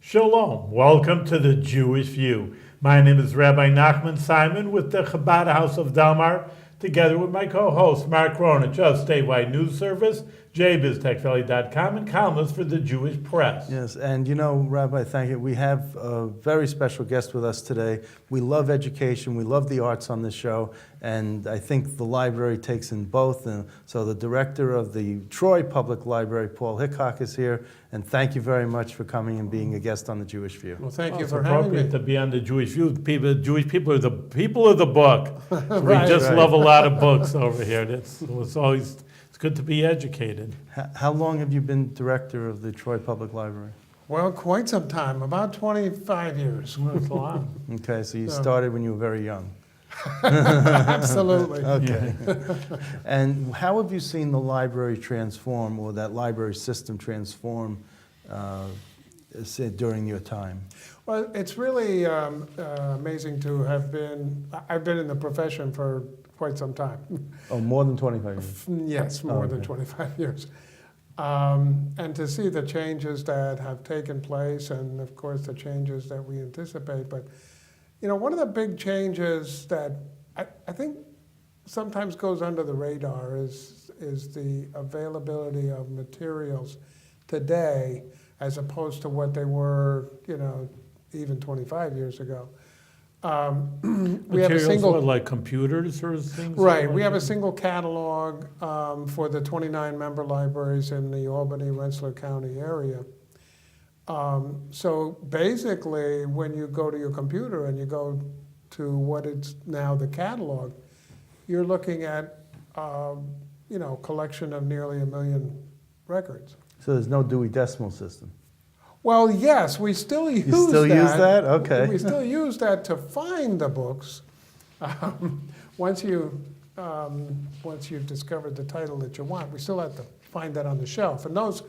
Shalom. Welcome to the Jewish View. My name is Rabbi Nachman Simon with the Chabad House of Dalmar, together with my co-host Mark Ronich of Statewide News Service, jbiztechvalley.com, and columnist for the Jewish Press. Yes, and you know, Rabbi, thank you. We have a very special guest with us today. We love education, we love the arts on this show, and I think the library takes in both. And so the director of the Troy Public Library, Paul Hicok, is here, and thank you very much for coming and being a guest on the Jewish View. Well, thank you It's for having appropriate me. to be on the Jewish View. Jewish people are the people of the book. We Right, just right. love a lot of books over here. It's good to be educated. How long have you been director of the Troy Public Library? Well, quite some time, about 25 years. That's a lot. Okay, so you So- started when you were very young. Absolutely. Okay. And how have you seen the library transform, or that library system transform during your time? Well, it's really amazing to have been, I've been in the profession for quite some time. Oh, more than 25 years. Yes, more than okay. 25 years. And to see the changes that have taken place and, of course, the changes that we anticipate. But, you know, one of the big changes that I think sometimes goes under the radar is the availability of materials today as opposed to what they were, you know, even 25 years ago. We have a Materials, single, what, like computers or things? right, like we have a that? single catalog for the 29 member libraries in the Albany, Rensselaer County area. So basically, when you go to your computer and you go to what is now the catalog, you're looking at, you know, collection of nearly 1 million records. So there's no Dewey Decimal System. Well, yes, we still use that. You still use that? Okay. We still use that to find the books. Once you've discovered the title that you want, we still have to find that on the shelf. And those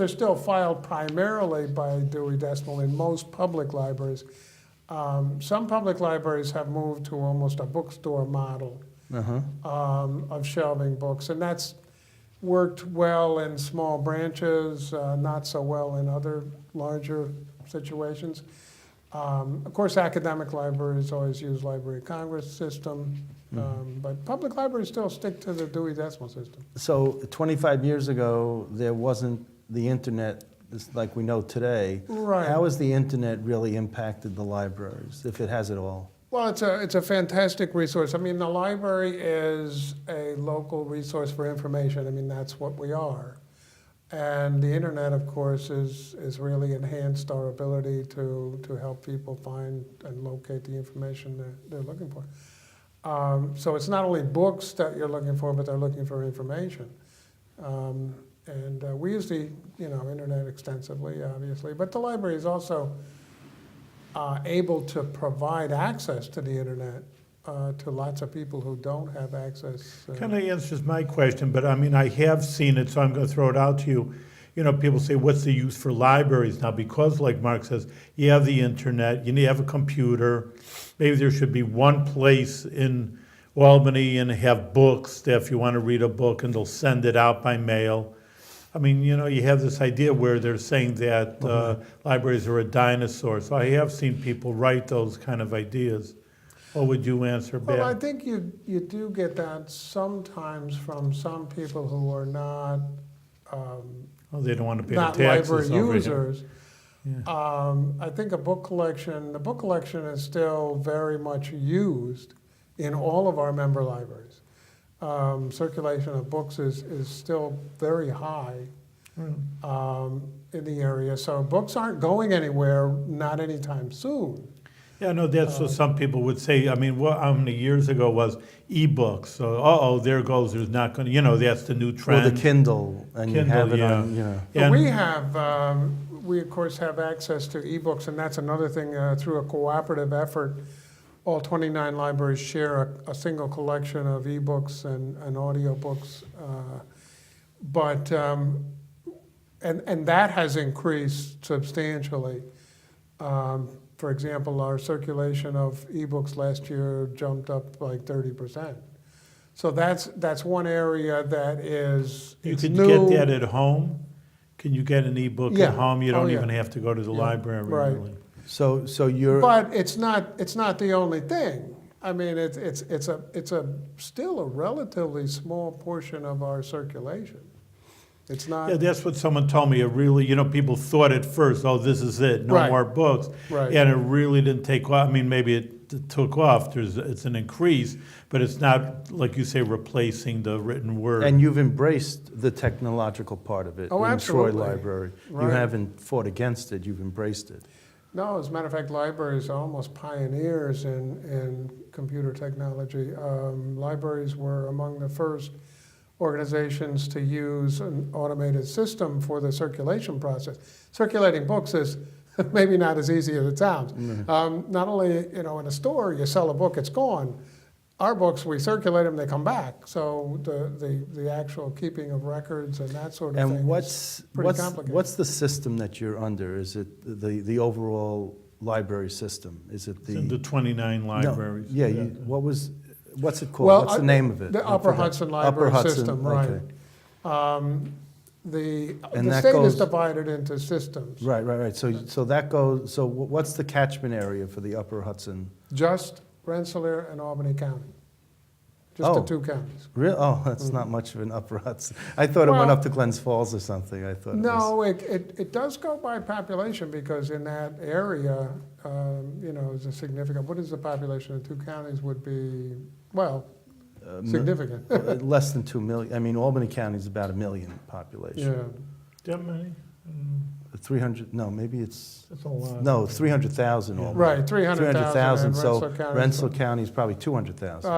are still filed primarily by Dewey Decimal in most public libraries. Some public libraries have moved to almost a bookstore model of shelving books, and that's worked well in small branches, not so well in other larger situations. Of course, academic libraries always use Library of Congress system, but public libraries still stick to the Dewey Decimal System. So 25 years ago, there wasn't the internet like we know today. Right. How has the internet really impacted the libraries, if it has at all? Well, it's a fantastic resource. I mean, the library is a local resource for information. I mean, that's what we are. And the internet, of course, is really enhanced our ability to help people find and locate the information they're looking for. So it's not only books that you're looking for, but they're looking for information. And we use the internet extensively, obviously, but the library is also able to provide access to the internet to lots of people who don't have access. Kind of answers my question, but I mean, I have seen it, so I'm going to throw it out to you. You know, people say, what's the use for libraries now? Because, like Mark says, you have the internet, you have a computer. Maybe there should be one place in Albany and have books that if you want to read a book and they'll send it out by mail. I mean, you know, you have this idea where they're saying that libraries are a dinosaur. So I have seen people write those kind of ideas. What would you answer back? Well, I think you do get that sometimes from some people who are not They don't want to pay not the taxes library over here. users. Yeah. I think the book collection is still very much used in all of our member libraries. Circulation of books is still very high in the area. So books aren't going anywhere, not anytime soon. Yeah, no, that's what some people would say. I mean, how many years ago was e-books? So, there goes, there's not going to, that's the new Or trend. the Kindle, and you have it on, But And- we of course have access to ebooks, and that's another thing through a cooperative effort. All 29 libraries share a single collection of ebooks and audiobooks, and that has increased substantially. For example, our circulation of ebooks last year jumped up like 30%. So that's one area that is You it's could new. get that at home. Can you get an ebook Yeah. at home? You Oh, don't yeah. even have to go to the Yeah. library, Right. really. So you're, But it's not the only thing. I mean, it's still a relatively small portion of our circulation. It's not, Yeah, that's what someone told me. It really, people thought at first, oh, this is it, no Right. more books. right. And it really didn't take off. I mean, maybe it took off. It's an increase, but it's not, like you say, replacing the written word. and you've embraced the technological part of it Oh, in Troy absolutely. Library. You Right. haven't fought against it, you've embraced it. No, as a matter of fact, libraries are almost pioneers in computer technology. Libraries were among the first organizations to use an automated system for the circulation process. Circulating books is maybe not as easy as it sounds. Not only, in a store, you sell a book, it's gone. Our books, we circulate them, they come back. So the actual keeping of records and that sort of thing And is pretty complicated. what's the system that you're under? Is it the overall library system? Is it It's in the 29 libraries. No, yeah, what's it called? Well, What's the name of it? The I Upper forgot. Hudson Library Upper Hudson, System, right. okay. The And that state is goes- divided into systems. Right. So that goes. So what's the catchment area for the Upper Hudson? Just Rensselaer and Albany County. Just the Oh. two counties. Real? Oh, that's not much of an Upper Hudson. I thought it went Well, up to Glens Falls or something. I thought. It was, No, it does go by population because in that area, is a significant, what is the population of two counties would be, well, significant. less than 2 million. I mean, Albany County is about 1 million population. Yeah, That many? 300. No, maybe it's That's a lot. no 300,000. Yeah. Albany. right, 300,000. So Rensselaer County. Rensselaer County is probably 200,000.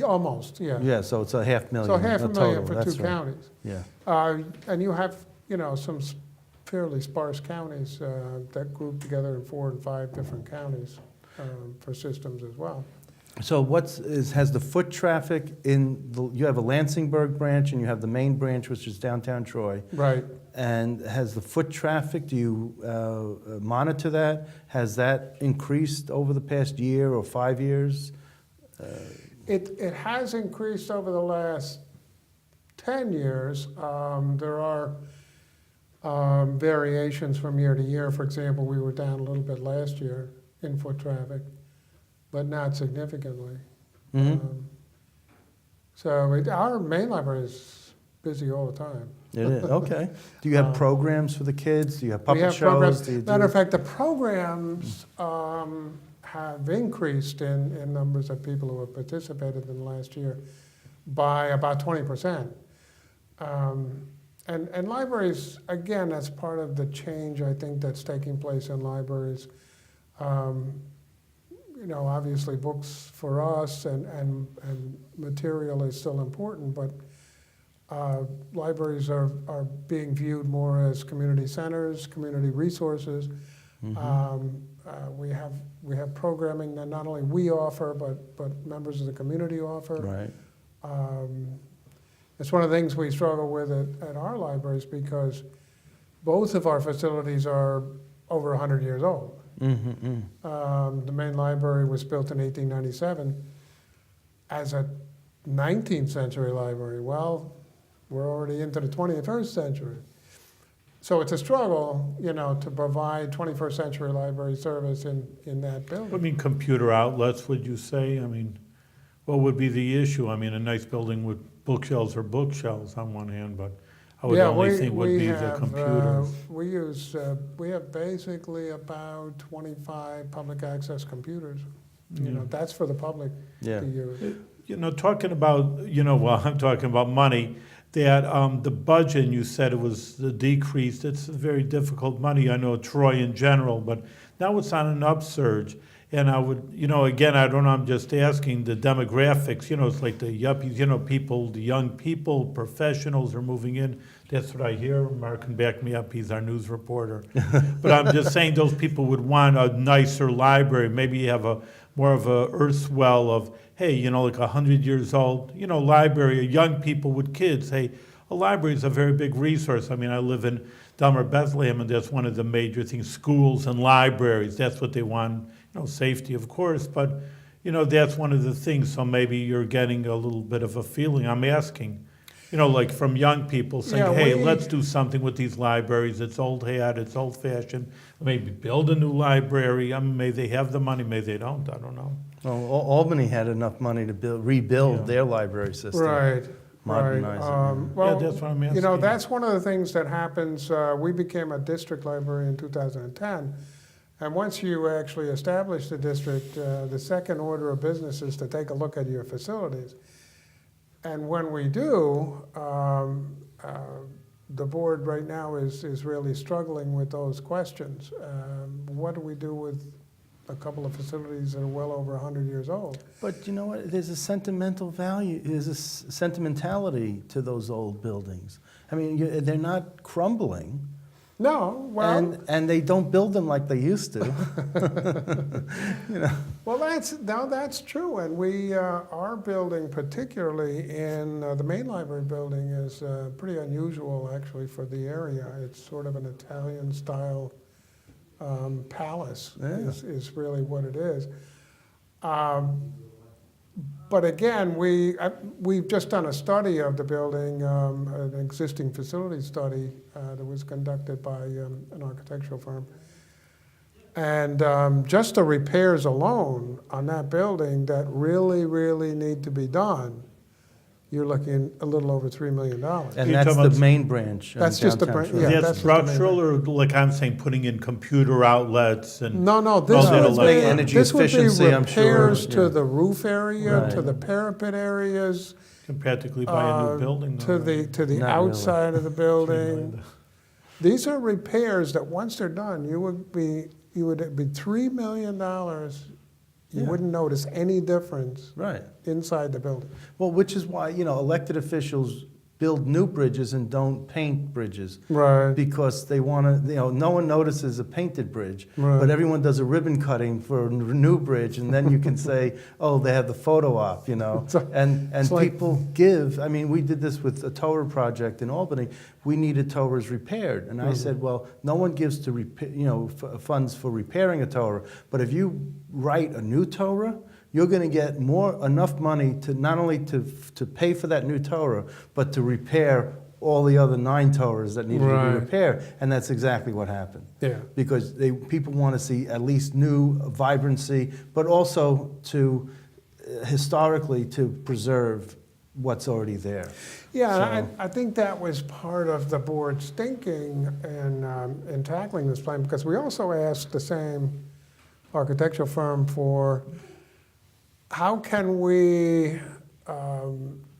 Almost, yeah. Yeah, so it's a 500,000. So half a million total. for That's two right. counties. Yeah. And you have, some fairly sparse counties that group together in 4 and 5 different counties for systems as well. So has the foot traffic you have a Lansingburg branch and you have the main branch, which is downtown Troy. Right. And has the foot traffic, do you monitor that? Has that increased over the past year or 5 years? It has increased over the last 10 years. There are variations from year to year. For example, we were down a little bit last year in foot traffic, but not significantly. Mhm. Our main library is busy all the time. It is, okay. Do you have programs for the kids? Do you have puppet We have shows? programs. Do you Matter of do- fact, the programs have increased in numbers of people who have participated in the last year by about 20%. And libraries, again, that's part of the change I think that's taking place in libraries. Obviously books for us and material is still important, but libraries are being viewed more as community centers, community resources. We have programming that not only we offer, but members of the community offer. Right. It's one of the things we struggle with at our libraries because both of our facilities are over 100 years old. The main library was built in 1897 as a 19th century library. Well, we're already into the 21st century. So it's a struggle, to provide 21st century library service in that I building. mean, computer outlets, would you say? I mean, what would be the issue? I mean, a nice building with bookshelves or bookshelves on one hand, but I would only think would be the computers. We have basically about 25 public access computers. Yeah. That's for the public Yeah. to use. Talking about, I'm talking about money, that the budget, and you said it was decreased, it's very difficult money, I know Troy in general, but now it's on an upsurge. And I would, again, I don't know, I'm just asking the demographics, it's like the yuppies, people, the young people, professionals are moving in. That's what I hear. Mark can back me up, he's our news reporter. But I'm just saying those people would want a nicer library. Maybe you have more of a earth well of, hey, like 100 years old, library, young people with kids. Hey, a library is a very big resource. I mean, I live in Delmer, Bethlehem, and that's one of the major things, schools and libraries. That's what they want. Safety, of course, but, that's one of the things. So maybe you're getting a little bit of a feeling. I'm asking. like from young people saying, Yeah, hey, we- let's do something with these libraries. It's old hat, it's old fashioned. Maybe build a new library. May they have the money, may they don't. I don't know. Well, Albany had enough money to rebuild Yeah. their library system. Right, right. Modernize it, Well, that's what I'm you know, asking. that's one of the things that happens. We became a district library in 2010. And once you actually establish the district, the second order of business is to take a look at your facilities. And when we do, the board right now is really struggling with those questions. What do we do with a couple of facilities that are well over 100 years old? But you know what? There's a sentimental value, there's a sentimentality to those old buildings. I mean, they're not crumbling, No, well, and they don't build them like they used to. well, that's true, and we our building, particularly in the main library building, is pretty unusual actually for the area. It's sort of an Italian style palace. Yeah. Is really what it is. But again, we've just done a study of the building, an existing facility study that was conducted by an architectural firm. And just the repairs alone on that building that really need to be done, you're looking a little over $3 million. And You're that's talking the about- main branch. on That's just the downtown branch, Shore. yeah. Is that that's just the main structural, or like I'm saying, putting in computer outlets and? No, this Oh, that'll would like be, energy this would be efficiency, I'm sure, repairs to yeah. the roof area, to Right. the parapet areas, Can practically buy a new building. though, to right? the Not really. outside of the building. Really. These are repairs that once they're done, you would be $3 million. You Yeah. wouldn't notice any difference Right. inside the building. Well, which is why, elected officials build new bridges and don't paint bridges. Right. Because they want to, no one notices a painted bridge, Right. but everyone does a ribbon cutting for a new bridge, and then you can say, oh, they have the photo op, So- and it's like- people give. I mean, we did this with a tower project in Albany. We needed towers repaired, and I said, well, no one gives to funds for repairing a tower, but if you write a new tower, you're going to get enough money to not only to pay for that new tower, but to repair all the other 9 towers that needed to Right. be repaired. And that's exactly what happened. Yeah. Because people want to see at least new vibrancy, but also to historically to preserve what's already there. Yeah, So- and I think that was part of the board's thinking in tackling this plan, because we also asked the same architectural firm for how can we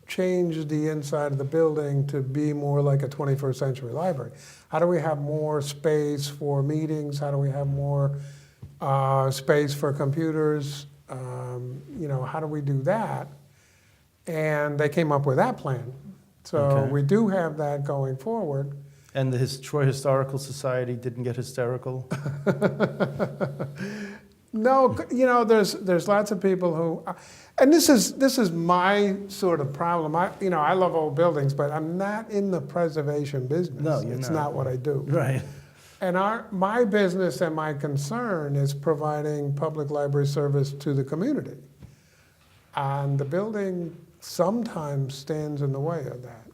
change the inside of the building to be more like a 21st century library? How do we have more space for meetings? How do we have more space for computers? How do we do that? And they came up with that plan. So Okay. we do have that going forward. And the Troy Historical Society didn't get hysterical? No, there's lots of people who, and this is my sort of problem. I love old buildings, but I'm not in the preservation business. No, you're it's not. not what I do. Right. And my business and my concern is providing public library service to the community. And the building sometimes stands in the way of that.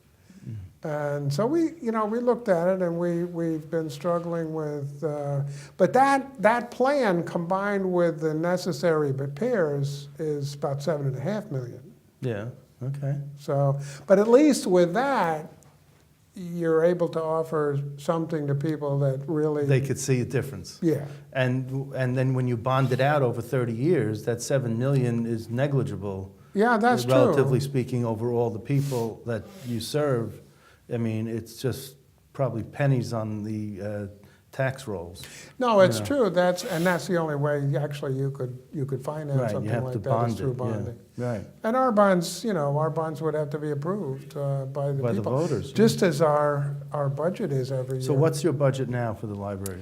And so we looked at it, and we've been struggling with, but that plan combined with the necessary repairs is about $7.5 million. Yeah, okay. So, but at least with that, you're able to offer something to people that really, They could see a difference. yeah, And then when you bond it out over 30 years, that $7 million is negligible. yeah, that's Relatively true. speaking, over all the people that you serve. I mean, it's just probably pennies on the tax rolls. No, it's Yeah. true. That's the only way actually you could finance Right, you something have to like that is bond through it, yeah. bonding. Right, And our bonds would have to be approved by the by the people, voters. just as our budget is every year. So what's your budget now for the library?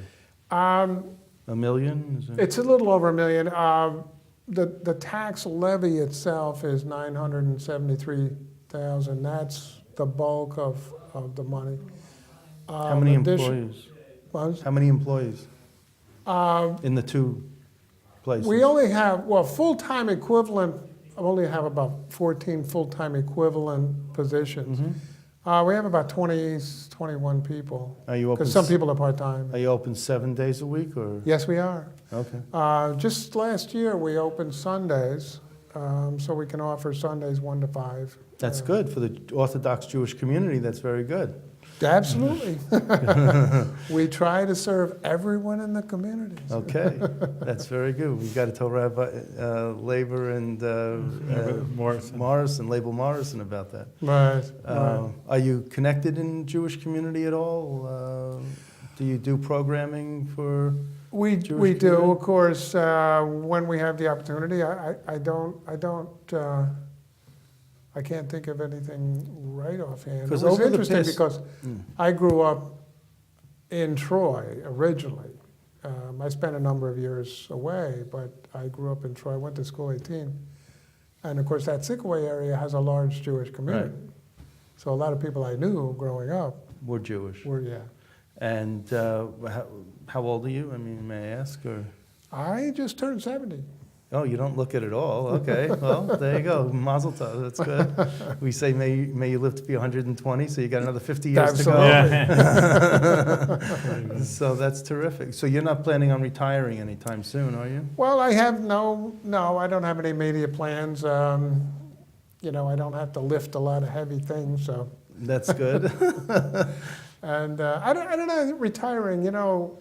Um, $1 million? Is it? it's a little over $1 million. The tax levy itself is $973,000. That's the bulk of the money. How many Addition- employees? Was? How many employees in the 2 places? We only have, full-time equivalent, I only have about 14 full-time equivalent positions. We have about 20, 21 people, Are you open? because some people are part-time. Are you open 7 days a week or? Yes, we are. Okay. Just last year, we opened Sundays, so we can offer Sundays 1 to 5. That's good for the Orthodox Jewish community. That's very good. Absolutely. We try to serve everyone in the community. Okay, that's very good. We've got to tell Rabbi Labor and Morrison. Label Morrison about that. Right, right. Are you connected in Jewish community at all? Do you do programming for? We Jewish do, community? of course, when we have the opportunity. I can't think of anything right offhand. It 'Cause was over the interesting past- because I grew up in Troy originally. I spent a number of years away, but I grew up in Troy, went to school 18. And of course, that Sikaway area has a large Jewish community. So a lot of people I knew growing up We're Jewish. were, yeah. And how old are you? I mean, may I ask? Or I just turned 70. oh, you don't look it at all. Okay, well, there you go. Mazel tov. That's good. We say may you live to be 120, so you got another 50 years to go. Absolutely. So that's terrific. So you're not planning on retiring anytime soon, are you? Well, I have no, I don't have any immediate plans. You know, I don't have to lift a lot of heavy things, so. That's good. And I don't know, retiring, you know,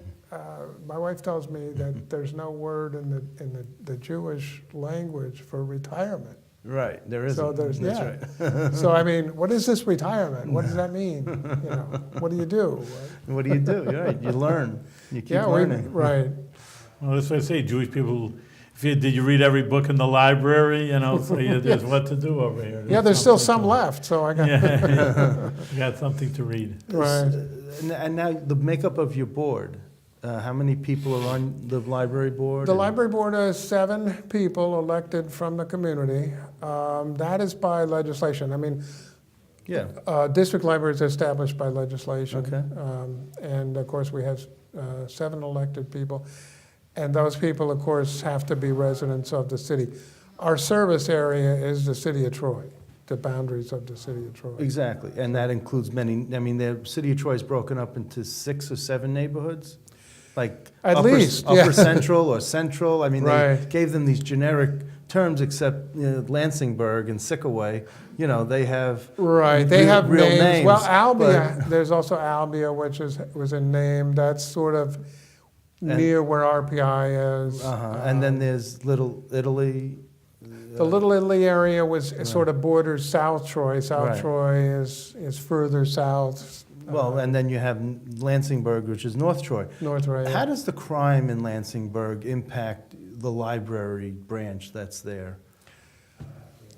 my wife tells me that there's no word in the Jewish language for retirement. Right, there isn't. So there's, That's yeah. right. So I mean, what is this retirement? What does that mean? You know, what do you do? What do? You're right. You learn. You keep Yeah, learning. right. Well, that's what I say, Jewish people, did you read every book in the library, you know, so there's what to do over here. Yeah, there's still some left, so I got, Yeah, you got something to read. right. And now the makeup of your board. How many people are on the library board? The library board has 7 people elected from the community. That is by legislation. I mean, Yeah. district libraries are established by legislation. Okay. And of course, we have 7 elected people. And those people, of course, have to be residents of the city. Our service area is the city of Troy, the boundaries of the city of Troy. Exactly, and that includes many. I mean, the city of Troy is broken up into 6 or 7 neighborhoods, like At upper, least, yeah. upper central or central. I mean, they Right. gave them these generic terms, except Lansingburg and Sickaway. You know, they have Right, they real- have real names. names, Well, Albia, there's also Albia, which was a name. That's sort of near where RPI is. and then there's Little Italy. The Little Italy area was sort of borders South Troy. South Right. Troy is further south. Well, and then you have Lansingburg, which is North Troy. North Troy. How does the crime in Lansingburg impact the library branch that's there?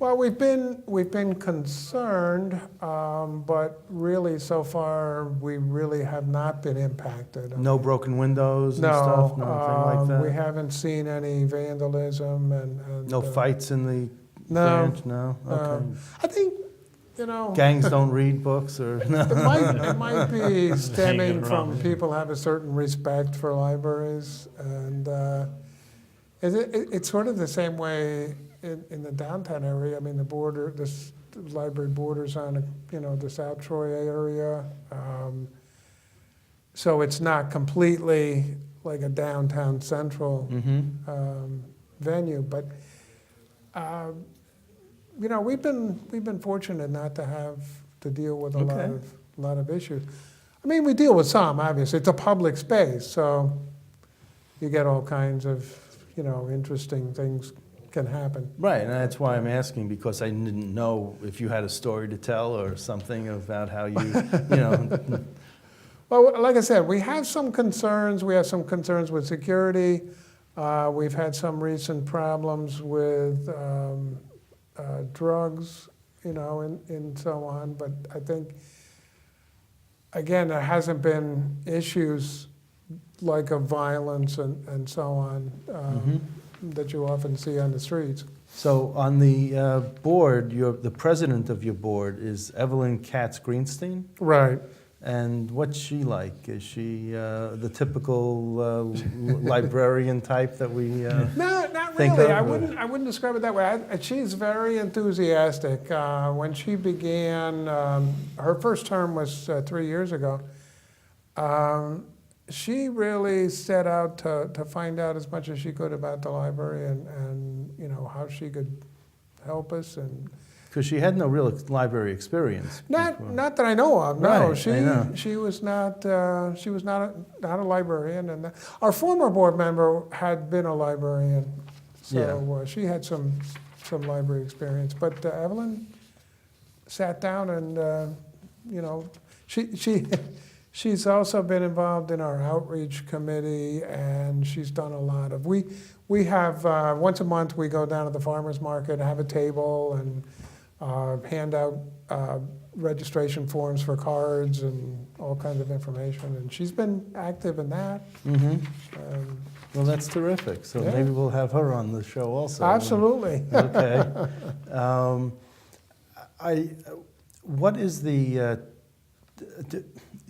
Well, we've been concerned, but really so far we really have not been impacted. No broken windows and No, stuff? Nothing like that? we haven't seen any vandalism and No fights in the No. branch? No? Okay. I think, you know, Gangs don't read books or? No. it might be stemming Hanging from around. people have a certain respect for libraries, and it's sort of the same way in the downtown area. I mean, the library borders on the South Troy area, so it's not completely like a downtown central venue, but. We've been fortunate not to have to deal with a Okay. lot of issues. I mean, we deal with some, obviously. It's a public space, so you get all kinds of, interesting things can happen. Right, and that's why I'm asking, because I didn't know if you had a story to tell or something about how you. Well, like I said, we have some concerns. We have some concerns with security. We've had some recent problems with drugs, and so on. But I think, again, there hasn't been issues like of violence and so on that you often see on the streets. So on the board, the president of your board is Evelyn Katz Greenstein, Right. And what's she like? Is she the typical librarian type that we? No, not Think really. of, I wouldn't describe it that way. She's very enthusiastic. When she began, her first term was 3 years ago. She really set out to find out as much as she could about the library and you know how she could help us and. Because she had no real library experience. before. Not that I know of. No, Right, I know. she was not a librarian, and our former board member had been a librarian, so she had some library experience. But Evelyn sat down and you know she's also been involved in our outreach committee, and she's done a lot of we have once a month we go down to the farmers market, have a table, and hand out registration forms for cards and all kinds of information, and she's been active in that. Well, that's terrific. So Yeah. maybe we'll have her on the show also. Absolutely. Okay. What is the?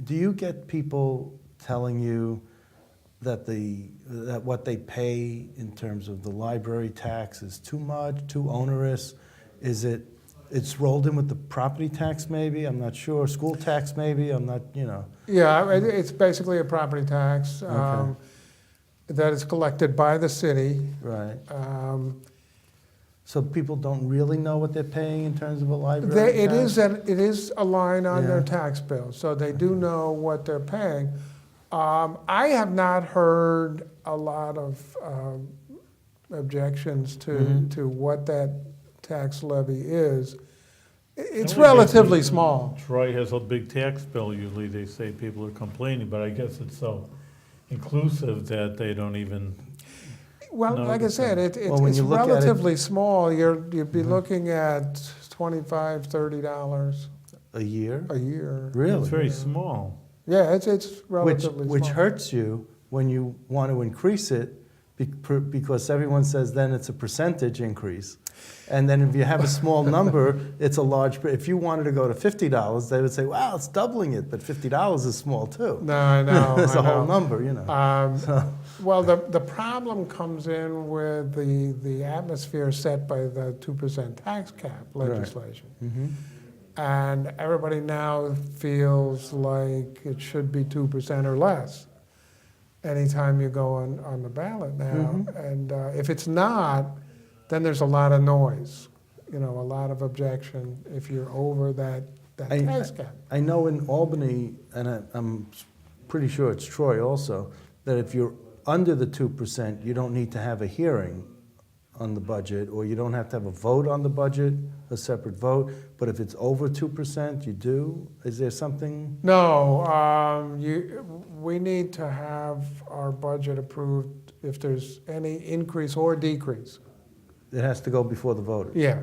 Do you get people telling you that that what they pay in terms of the library tax is too much, too onerous? Is it's rolled in with the property tax maybe? I'm not sure. School tax maybe? I'm not, you know. Yeah, it's basically a property tax Okay. that is collected by the city. Right. So people don't really know what they're paying in terms of a library It tax? is a line on their Yeah. tax bill, so they do know what they're paying. I have not heard a lot of objections to what that tax levy is. It's The only relatively thing- small. Troy has a big tax bill, usually they say people are complaining, but I guess it's so inclusive that they don't even, Well, No, like I it's said, not. it's Well, when you look at it- relatively small. You'd be looking at $25, $30 A year? a year. Really? it's very small. Yeah, it's Which, relatively which small. hurts you when you want to increase it because everyone says then it's a percentage increase. And then if you have a small number, it's a large, if you wanted to go to $50, they would say, wow, it's doubling it, but $50 is small too. No, I know. It's I a whole know. number, you know. Well, the problem comes in with the atmosphere set by the 2% tax cap legislation. Mhm. And everybody now feels like it should be 2% or less anytime you go on the ballot now. And if it's not, then there's a lot of noise, you know, a lot of objection if you're over that tax cap. I know in Albany, and I'm pretty sure it's Troy also, that if you're under the 2%, you don't need to have a hearing on the budget, or you don't have to have a vote on the budget, a separate vote. But if it's over 2%, you do? Is there something? No, we need to have our budget approved if there's any increase or decrease. It has to go before the voters? Yeah,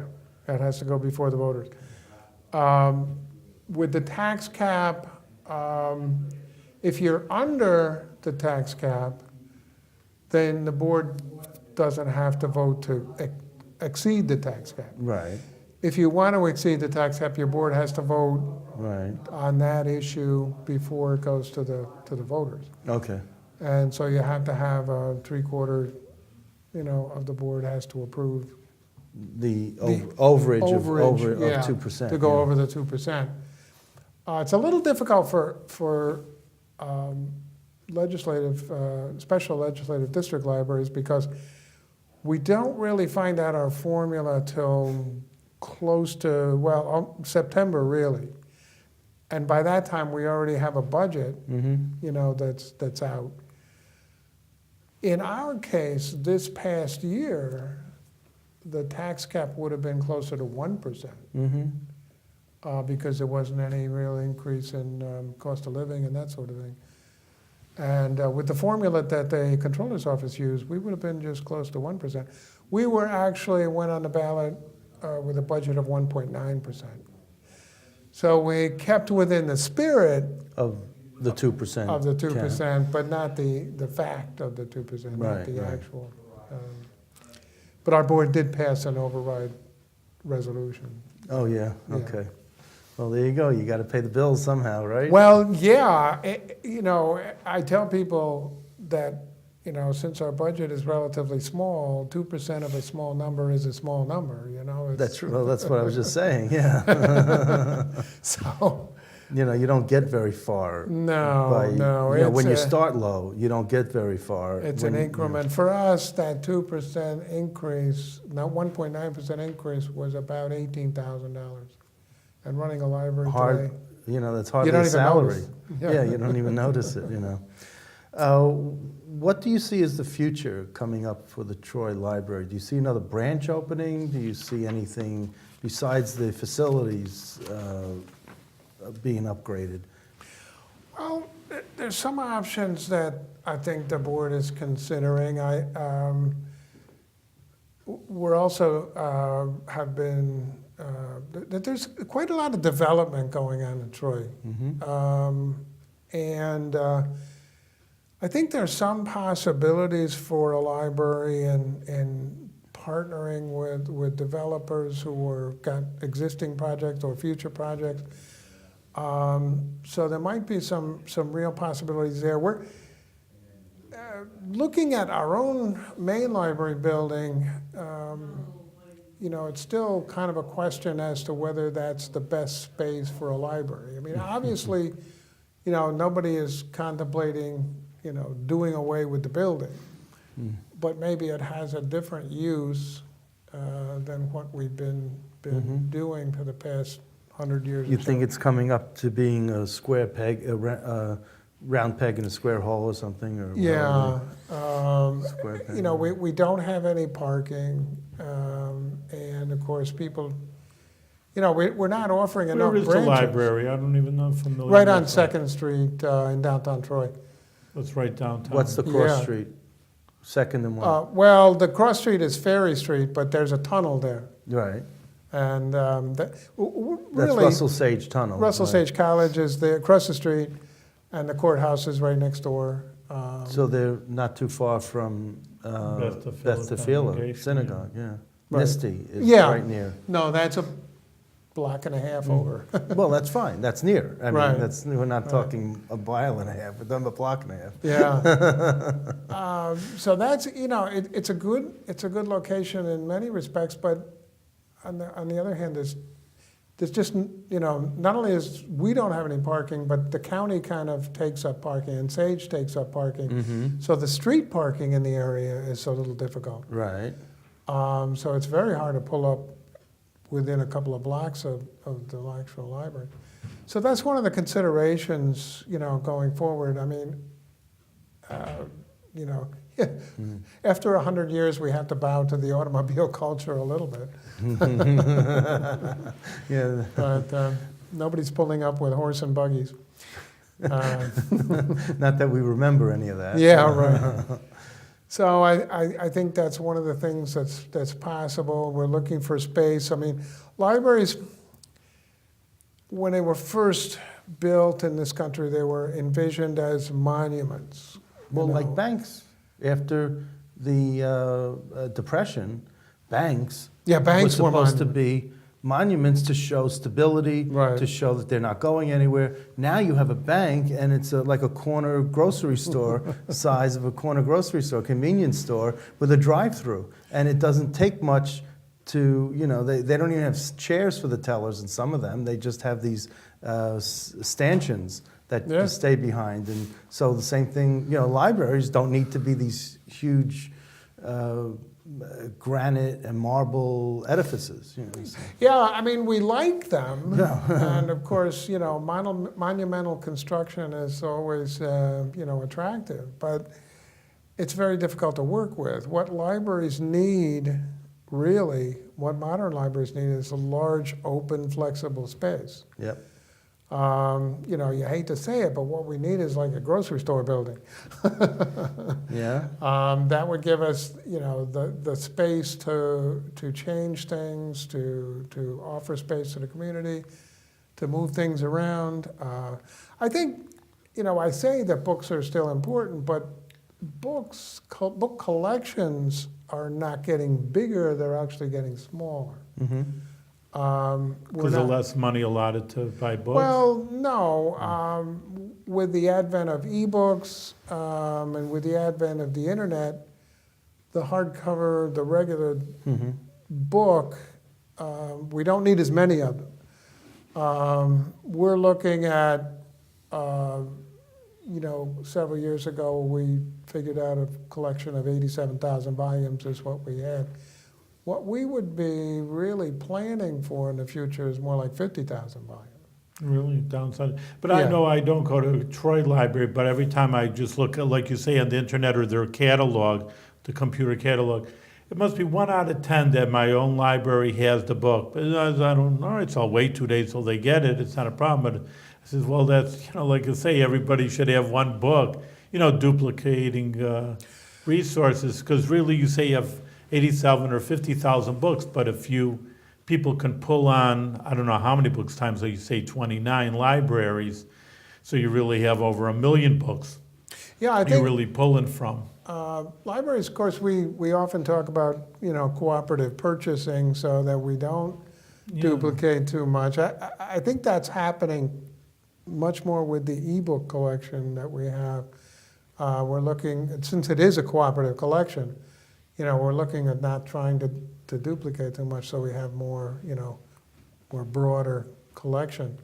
that has to go before the voters. With the tax cap, if you're under the tax cap, then the board doesn't have to vote to exceed the tax cap. Right, If you want to exceed the tax cap, your board has to vote right. on that issue before it goes to the voters. Okay, And so you have to have a 3/4, you know, of the board has to approve the The overage overage, of yeah, 2%. to go yeah. over the 2%. It's a little difficult for special legislative district libraries because we don't really find out our formula till close to, well, September really. And by that time, we already have a budget, you know, that's out. In our case, this past year, the tax cap would have been closer to 1%. Because there wasn't any real increase in cost of living and that sort of thing. And with the formula that the Comptroller's Office used, we would have been just close to 1%. We were actually went on the ballot with a budget of 1.9%. So we kept within the spirit Of the 2%. of the cap. 2%, but not the fact of the 2%, not Right, the right. actual. But our board did pass an override resolution. Oh, yeah, Yeah. okay. Well, there you go. You got to pay the bills somehow, right? Well, yeah, I tell people that, since our budget is relatively small, 2% of a small number is a small number, it's- That's well. That's what I was just saying. Yeah. So, You don't get very far. no, When you it's start low, you don't get very far. it's When an you- increment. For us, that 2% increase, not 1.9% increase, was about $18,000. And running a library Hard, today, that's you hardly don't a even salary. notice. Yeah, you don't even notice it. What do you see as the future coming up for the Troy Library? Do you see another branch opening? Do you see anything besides the facilities being upgraded? Well, there's some options that I think the board is considering. We're also have been, there's quite a lot of development going on in Troy. And I think there's some possibilities for a library and partnering with developers who are got existing projects or future projects. So there might be some real possibilities there. We're looking at our own main library building. It's still kind of a question as to whether that's the best space for a library. I mean, obviously, nobody is contemplating, doing away with the building, but maybe it has a different use than what we've been doing for the past 100 years. You or think so. it's coming up to being a square peg, a round peg in a square hole or something? Or Yeah. Square peg. We don't have any parking, and of course, people, we're not offering enough Where is the branches. library? I don't even know, I'm familiar. Right on with that. Second Street in downtown Troy. It's right downtown. What's the cross Yeah. street? Second and one. Well, the cross street is Ferry Street, but there's a tunnel there. Right. And That's really, Russell Sage Tunnel. Russell right. Sage College is there across the street, and the courthouse is right next door. So they're not too far from Beth Beth Tefillah Tefillah congregation, Synagogue, yeah. Right. Nisty is Yeah. right near. No, that's a block and a half over. Well, that's fine, that's near. I mean, Right. we're not Right. talking a mile and a half, we're done a block and a half. Yeah. So that's it's a good location in many respects, but on the other hand, there's just not only is we don't have any parking, but the county kind of takes up parking and Sage takes up parking. So the street parking in the area is a little difficult. Right. So it's very hard to pull up within a couple of blocks of the actual library. So that's one of the considerations, going forward. I mean, after 100 years, we have to bow to the automobile culture a little bit. Yeah. But nobody's pulling up with horse and buggies. Not that we remember any of that. Yeah, right. So I think that's one of the things that's possible. We're looking for space. I mean, libraries, when they were first built in this country, they were envisioned as monuments. Well, like banks, after the Depression, banks Banks were were supposed to monuments. be monuments to show stability, Right. to show that they're not going anywhere. Now you have a bank, and it's like a corner grocery store, size of a corner grocery store, convenience store with a drive-through, and it doesn't take much to, they don't even have chairs for the tellers in some of them. They just have these stanchions that Yeah. stay behind, and so the same thing. Libraries don't need to be these huge granite and marble edifices. So. Yeah, I mean, we like them. Yeah. And of course, monumental construction is always, attractive, but it's very difficult to work with. What libraries need, really, what modern libraries need is a large, open, flexible space. Yep. You hate to say it, but what we need is like a grocery store building. Yeah. That would give us, the space to change things, to offer space to the community, to move things around. I think, I say that books are still important, but book collections are not getting bigger; they're actually getting smaller. Mm-hmm. We're Because of not- less money allotted to buy books? Well, no. With the advent of ebooks and with the advent of the internet, the hardcover, the regular Mhm. book, we don't need as many of them. We're looking at, several years ago, we figured out a collection of 87,000 volumes is what we had. What we would be really planning for in the future is more like 50,000 volumes. Really downside. But I Yeah. know I don't go to Troy Library, but every time I just look at, like you say, on the internet or their catalog, the computer catalog, it must be 1 out of 10 that my own library has the book. But I don't, all right, so I'll wait 2 days till they get it. It's not a problem. But I says, well, that's, like I say, everybody should have one book, duplicating resources. Because really you say you have 87 or 50,000 books, but if people can pull on, I don't know how many books times, like you say 29 libraries, so you really have over 1 million books Yeah, I you're think really pulling from. libraries, of course, we often talk about, cooperative purchasing so that we don't Yeah. duplicate too much. I think that's happening much more with the ebook collection that we have. We're looking, since it is a cooperative collection, we're looking at not trying to duplicate too much, so we have more broader collection.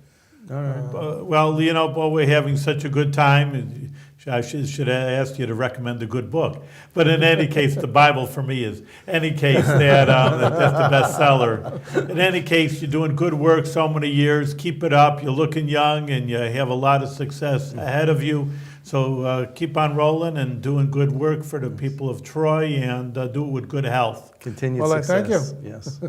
All right. Well, but we're having such a good time. I should have asked you to recommend a good book. But in any case, the Bible for me is any case that's the bestseller. In any case, you're doing good work so many years. Keep it up. You're looking young, and you have a lot of success ahead of you. So keep on rolling and doing good work for the people of Troy, and do it with good health. Continued Well, I success. thank you. Yes.